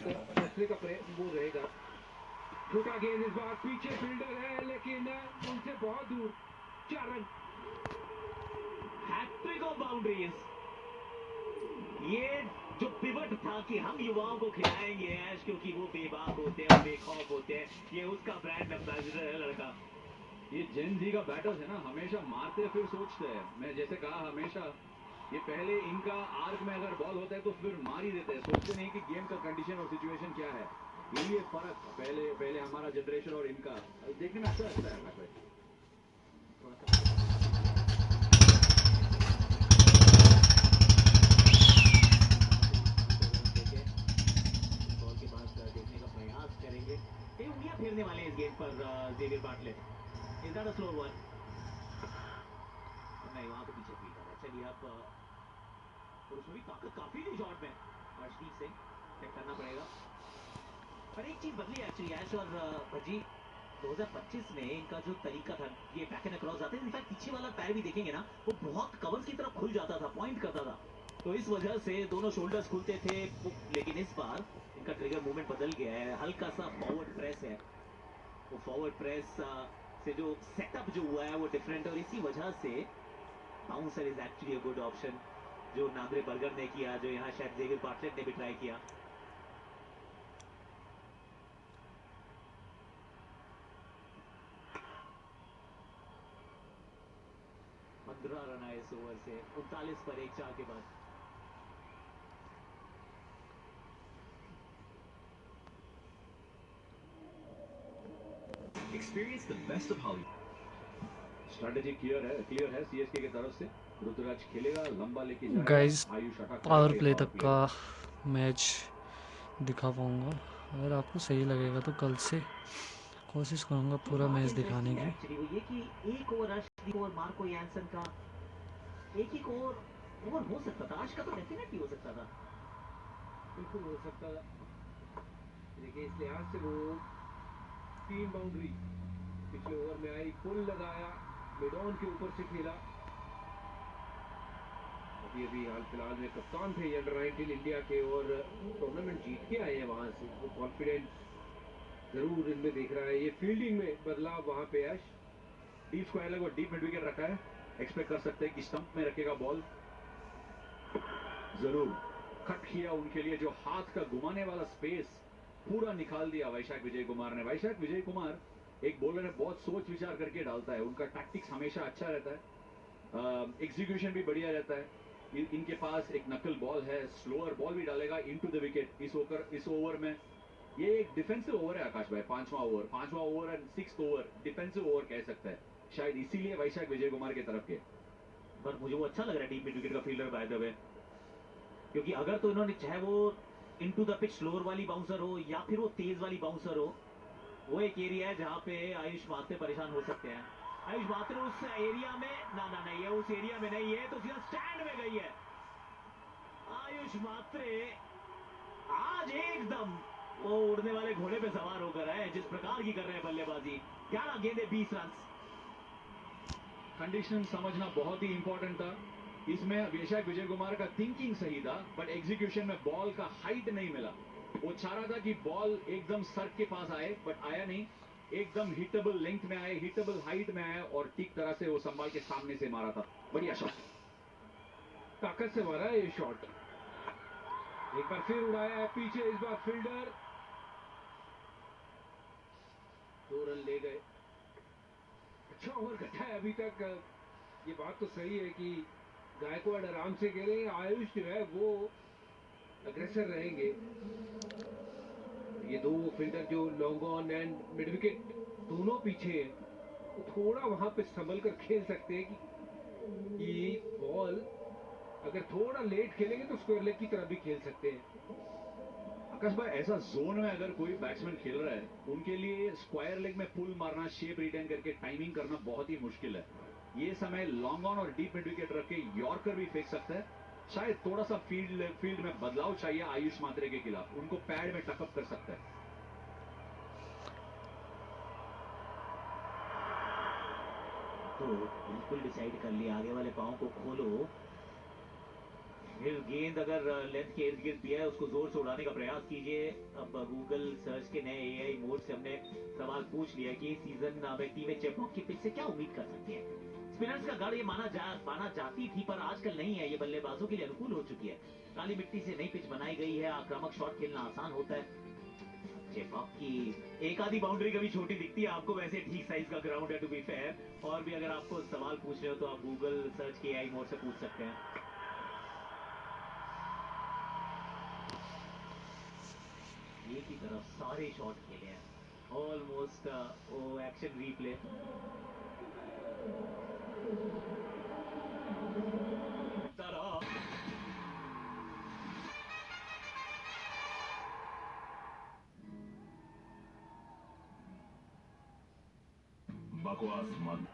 फैसले का वो रहेगा। छोटा गेंद इस बार, पीछे फील्डर है लेकिन उनसे बहुत दूर। 4 रन। Hat trick of boundaries. ये जो पिवट था कि हम युवाओं को खिलाएंगे ऐश क्योंकि वो बेबाक होते हैं, बेखौफ होते हैं, ये उसका ब्रांड एम्बेसडर है लड़का। ये जेन जी का बैटर्स है ना, हमेशा मारते फिर सोचते हैं। मैं जैसे कहा हमेशा, ये पहले इनका आर्क में अगर बॉल होता है तो फिर मार ही देते हैं, सोचते नहीं कि गेम का कंडीशन और सिचुएशन क्या है। यही है फर्क, पहले हमारा जनरेशन और इनका। देखने में अच्छा लगता है आकाश भाई। बॉल के बाद देखने का प्रयास करेंगे, कई उंगलियां फेरने वाले हैं इस गेंद पर Xavier Bartlett. Is that a slow one? नहीं, वहां तो पीछे फील्डर है। चलिए अब और उसमें भी ताकत काफी थी शॉट में। अर्शदीप सिंह चेक करना पड़ेगा, पर एक चीज बदली एक्चुअली ऐश और भज्जी। 2025 में इनका जो तरीका था, ये बैक एंड अक्रॉस जाते हैं, इनफैक्ट पीछे वाला पैर भी देखेंगे ना, वो बहुत कवर्स की तरफ खुल जाता था, पॉइंट करता था, तो इस वजह से दोनों शोल्डर्स खुलते थे। लेकिन इस बार इनका ट्रिगर मूवमेंट बदल गया है, हल्का सा फॉरवर्ड प्रेस है। वो फॉरवर्ड प्रेस से जो सेटअप जो हुआ है वो डिफरेंट, और इसी वजह से bouncer is actually a good option, जो नांद्रे बर्गर ने किया, जो यहाँ शायद जेवियर बार्टलेट ने भी ट्राई किया। 15 रन आए इस ओवर से, 39 पर 1 4 के बाद। Experience the best of Hollywood. Strategy clear है सीएसके की तरफ से। ऋतुराज खेलेगा, लंबा लेके जाएगा, गाइस आयुष अटैक पावर करेगा। प्ले ये तक पावर का प्ले मैच दिखा पाऊँगा, अगर आपको सही लगेगा तो कल से कोशिश करूँगा पूरा बात मैच दिखाने इंटरेस्टिंग है की। एक्चुअली वो ये कि एक ओवर अर्शदीप और मार्को यानसन का एक ही ओवर हो सकता था। आज का तो डेफिनेटली हो सकता था, बिल्कुल हो सकता था। देखिए इस लिहाज से वो 3 बाउंड्री पिछले ओवर में आई, पुल लगाया, मिड ऑन के ऊपर से खेला। अभी हाल फिलहाल में कप्तान थे अंडर 19 इंडिया के और टूर्नामेंट जीत के आए हैं वहां से। वो कॉन्फिडेंस जरूर इनमें दिख रहा है। ये फील्डिंग में बदलाव वहां पे ऐश। डीप स्क्वायर लेग और डीप मिड विकेट रखा है, एक्सपेक्ट कर सकते हैं कि स्टंप में रखेगा बॉल। जरूर कट किया उनके लिए, जो हाथ का घुमाने वाला स्पेस पूरा निकाल दिया वैशाख विजय कुमार ने। वैशाख विजय कुमार एक बॉलर है, बहुत सोच विचार करके डालता है, उनका टैक्टिक्स हमेशा अच्छा रहता है, एग्जीक्यूशन भी बढ़िया रहता है। इनके पास एक नकल बॉल है, स्लोअर बॉल भी डालेगा इनटू द विकेट। इस ओवर में ये एक डिफेंसिव ओवर है आकाश भाई, पांचवा over and 6th over defensive over कह सकता है, शायद इसीलिए वैशाख विजय कुमार की तरफ के। पर मुझे वो अच्छा लग रहा है डीप मिड विकेट का फील्डर बाय द वे, क्योंकि अगर तो इन्होंने, चाहे वो इनटू द पिच स्लोअर वाली बाउंसर हो या फिर वो तेज वाली बाउंसर हो, वो एक एरिया है जहां पे आयुष मात्रे परेशान हो सकते हैं। आयुष मात्रे उस एरिया में ना नहीं है, उस एरिया में नहीं है, तो सीधा स्टैंड में गई है आयुष मात्रे। आज एकदम वो उड़ने वाले घोड़े पे सवार होकर आए, जिस प्रकार की कर रहे हैं बल्लेबाजी। 11 गेंदे 20 रन। कंडीशन समझना बहुत ही इंपॉर्टेंट था। इसमें वैशाख विजय कुमार का थिंकिंग सही था, बट एग्जीक्यूशन में बॉल का हाइट नहीं मिला। वो चाह रहा था कि बॉल एकदम सर के पास आए, बट आया नहीं। एकदम हिटेबल लेंथ में आए, हिटेबल हाइट में आया और ठीक तरह से वो संभाल के सामने से मारा था। बढ़िया शॉट, ताकत से मारा है ये शॉट। एक बार फिर उड़ाया है पीछे, इस बार फील्डर 2 रन ले गए। अच्छा ओवर कटा है अभी तक। ये बात तो सही है कि गायकवाड़ आराम से खेलेंगे, आयुष जो है वो अग्रेसर रहेंगे। ये 2 फील्डर जो long on and mid wicket दोनों पीछे हैं, तो थोड़ा वहां पे संभल कर खेल सकते हैं कि बॉल अगर थोड़ा लेट खेलेंगे तो स्क्वायर लेग की तरफ भी खेल सकते हैं। आकाश भाई ऐसा जोन में अगर कोई बैट्समैन खेल रहा है, उनके लिए स्क्वायर लेग में पुल मारना, शेप रिटेन करके टाइमिंग करना बहुत ही मुश्किल है। ये समय लॉन्ग ऑन और डीप मिड विकेट रख के यॉर्कर भी फेंक सकता है। शायद थोड़ा सा फील्ड में बदलाव चाहिए आयुष मात्रे के खिलाफ, उनको पैड में टकअप कर सकता है। तो बिल्कुल डिसाइड कर लिया, आगे वाले पाँव को खोलो। फिर गेंद अगर लेंथ के इर्द गिर्द दिया है उसको जोर से उड़ाने का प्रयास कीजिए। अब गूगल सर्च के नए एआई मोड से हमने सवाल पूछ लिया कि सीजन में टीमें चेपॉक की पिच से क्या उम्मीद कर सकती हैं। स्पिनर्स का गढ़ ये माना जाती थी, पर आजकल नहीं है। ये बल्लेबाजों के लिए अनुकूल हो चुकी है। काली मिट्टी से नई पिच बनाई गई है, आक्रामक शॉट खेलना आसान होता है। चेपॉक की एक आधी बाउंड्री कभी छोटी दिखती है आपको, वैसे ठीक साइज का ग्राउंड है टू बी फेयर। और भी अगर आपको सवाल पूछने हो तो आप गूगल सर्च के एआई मोड से पूछ सकते हैं। एक ही तरफ सारे शॉट खेले हैं ऑलमोस्ट। वो एक्शन रीप्ले बकवास मत।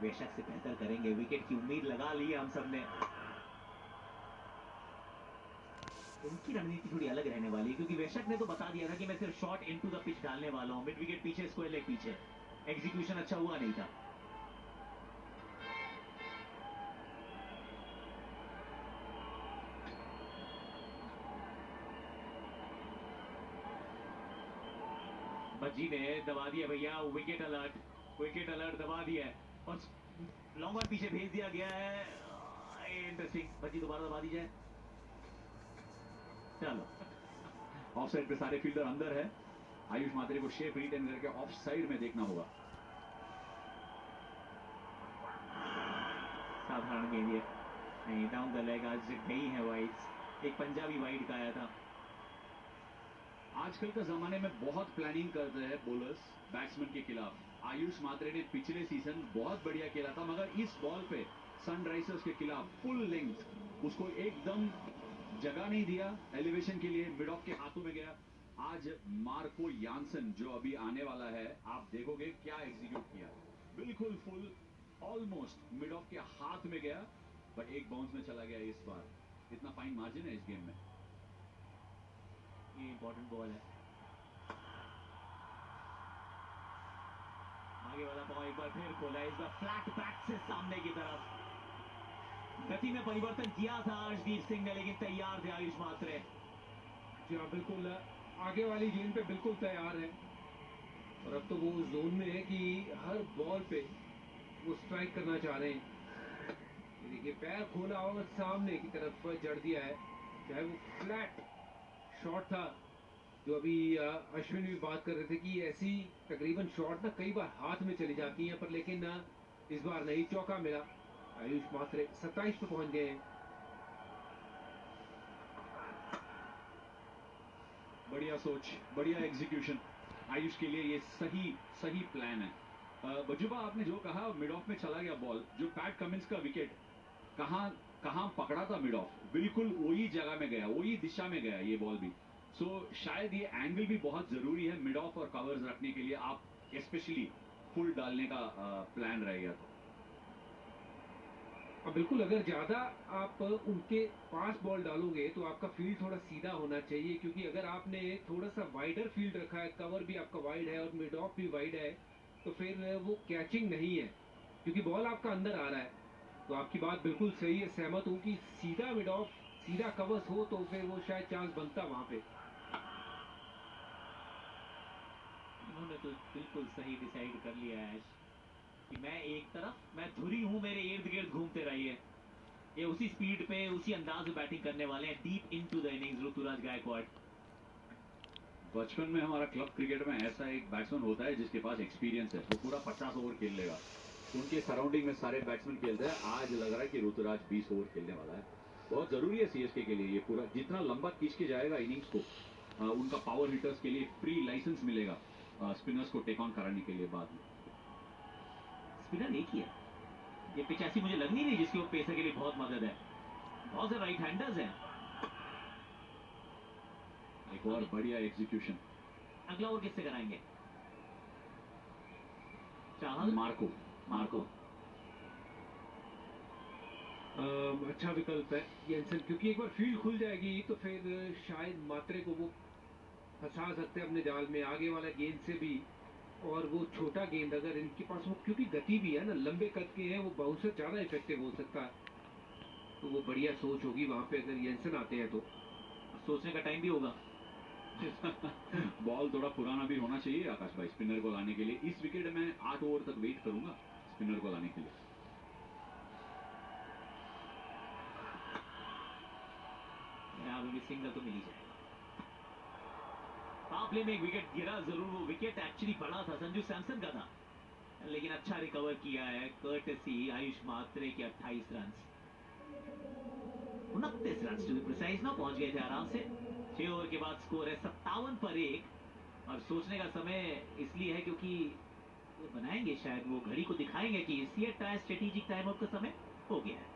बेशक से बेहतर करेंगे, विकेट की उम्मीद लगा ली हम सब ने। उनकी रणनीति थोड़ी अलग रहने वाली है, क्योंकि वेशक ने तो बता दिया था कि मैं सिर्फ शॉट इनटू द पिच डालने वाला हूं, मिड विकेट पीछे, स्क्वायर लेग पीछे। एग्जीक्यूशन अच्छा हुआ नहीं था। भज्जी ने दबा दिया भैया, विकेट अलर्ट दबा दिया है और लॉन्ग ऑन पीछे भेज दिया गया है। इंटरेस्टिंग, भज्जी दोबारा दबा दी जाए। चलो, ऑफ साइड पे सारे फील्डर अंदर है। आयुष मात्रे को शेप रिटेन करके ऑफ साइड में देखना होगा। साधारण गेंद ये नहीं, डाउन द लेग आज गई है वाइड्स। एक पंजाबी वाइड का आया था। आजकल के जमाने में बहुत प्लानिंग करते हैं बोलर्स बैट्समैन के खिलाफ। आयुष मात्रे ने पिछले सीजन बहुत बढ़िया खेला था, मगर इस बॉल पे सनराइजर्स के खिलाफ फुल लेंथ उसको एकदम जगह नहीं दिया एलिवेशन के लिए, मिड ऑफ के हाथों में गया। आज मार्को यानसन जो अभी आने वाला है, आप देखोगे क्या एग्जीक्यूट किया। बिल्कुल फुल, ऑलमोस्ट मिड ऑफ के हाथ में गया, बट एक बाउंस में चला गया इस बार। इतना फाइन मार्जिन है इस गेम में। ये इंपॉर्टेंट बॉल है। आगे वाला पांव एक बार फिर खोला, इस बार फ्लैट बैक से सामने की तरफ। गति में परिवर्तन किया था अर्शदीप सिंह ने, लेकिन तैयार थे आयुष मात्रे। जी हाँ, बिल्कुल आगे वाली गेंद पे बिल्कुल तैयार है। और अब तो वो उस जोन में है कि हर बॉल पे वो स्ट्राइक करना चाह रहे हैं। ये देखिए, पैर खोला और सामने की तरफ जड़ दिया है। चाहे वो फ्लैट शॉट था, जो अभी अश्विन भी बात कर रहे थे कि ऐसी तकरीबन शॉट ना कई बार हाथ में चली जाती हैं, पर लेकिन इस बार नहीं, चौका मिला। आयुष मात्रे 27 पे पहुंच गए हैं। बढ़िया सोच, बढ़िया एग्जीक्यूशन। आयुष के लिए ये सही प्लान है। बजुबा, आपने जो कहा मिड ऑफ में चला गया बॉल, जो पैट कमिंस का विकेट कहां कहां पकड़ा था, मिड ऑफ बिल्कुल वही जगह में गया, वही दिशा में गया ये बॉल भी। सो शायद ये एंगल भी बहुत जरूरी है मिड ऑफ और कवर्स रखने के लिए, आप स्पेशली फुल डालने का प्लान रहेगा तो। बिल्कुल, अगर ज्यादा आप उनके पास बॉल डालोगे तो आपका फील्ड थोड़ा सीधा होना चाहिए, क्योंकि अगर आपने थोड़ा सा वाइडर फील्ड रखा है, कवर भी आपका वाइड है और मिड ऑफ भी वाइड है, तो फिर वो कैचिंग नहीं है, क्योंकि बॉल आपका अंदर आ रहा है। तो आपकी बात बिल्कुल सही है, सहमत हूँ कि सीधा मिड ऑफ, सीधा कवर्स हो तो फिर वो शायद चांस बनता वहां पे। उन्होंने तो बिल्कुल सही डिसाइड कर लिया है कि मैं एक तरफ, मैं धुरी हूं, मेरे इर्द गिर्द घूमते रहिए। ये उसी स्पीड पे, उसी अंदाज में बैटिंग करने वाले हैं, deep into the innings Ruturaj Gaikwad. बचपन में हमारा क्लब क्रिकेट में ऐसा एक बैट्समैन होता है जिसके पास एक्सपीरियंस है, वो पूरा 50 ओवर खेल लेगा। उनके सराउंडिंग में सारे बैट्समैन खेलते हैं। आज लग रहा है कि ऋतुराज 20 ओवर खेलने वाला है। बहुत जरूरी है सीएसके के लिए ये पूरा, जितना लंबा खींच के जाएगा इनिंग्स को, उनका पावर हिटर्स के लिए फ्री लाइसेंस मिलेगा स्पिनर्स को टेक ऑन कराने के लिए बाद में। स्पिनर एक ही है। ये पिच ऐसी मुझे लग नहीं रही जिसकी वो पेसर के लिए बहुत मदद है। बहुत से राइट हैंडर्स हैं। एक और बढ़िया एग्जीक्यूशन। अगला ओवर किससे कराएंगे? चाहल, मार्को अच्छा विकल्प है येंसन, क्योंकि एक बार फील्ड खुल जाएगी तो फिर शायद मात्रे को वो फंसा सकते हैं अपने जाल में, आगे वाला गेंद से भी। और वो छोटा गेंद अगर इनके पास हो, क्योंकि गति भी है ना, लंबे कद के हैं, वो बाउंसर ज्यादा इफेक्टिव हो सकता है। तो वो बढ़िया सोच होगी वहां पे अगर येंसन आते हैं तो। सोचने का टाइम भी होगा। बॉल थोड़ा पुराना भी होना चाहिए आकाश भाई स्पिनर को लाने के लिए। इस विकेट में 8 ओवर तक वेट करूंगा स्पिनर को लाने के लिए। यहाँ पे भी सिंगल तो मिल ही जाएगा। पावरप्ले में एक विकेट गिरा जरूर, वो विकेट एक्चुअली बड़ा था, संजू सैमसन का था, लेकिन अच्छा रिकवर किया है कर्टसी आयुष मात्रे के 28 run, 29 run to be precise ना, पहुंच गए थे आराम से। 6 ओवर के बाद स्कोर है 57 पर 1। और सोचने का समय इसलिए है क्योंकि ये बनाएंगे शायद, वो घड़ी को दिखाएंगे कि CEAT time strategic time out का समय हो गया है।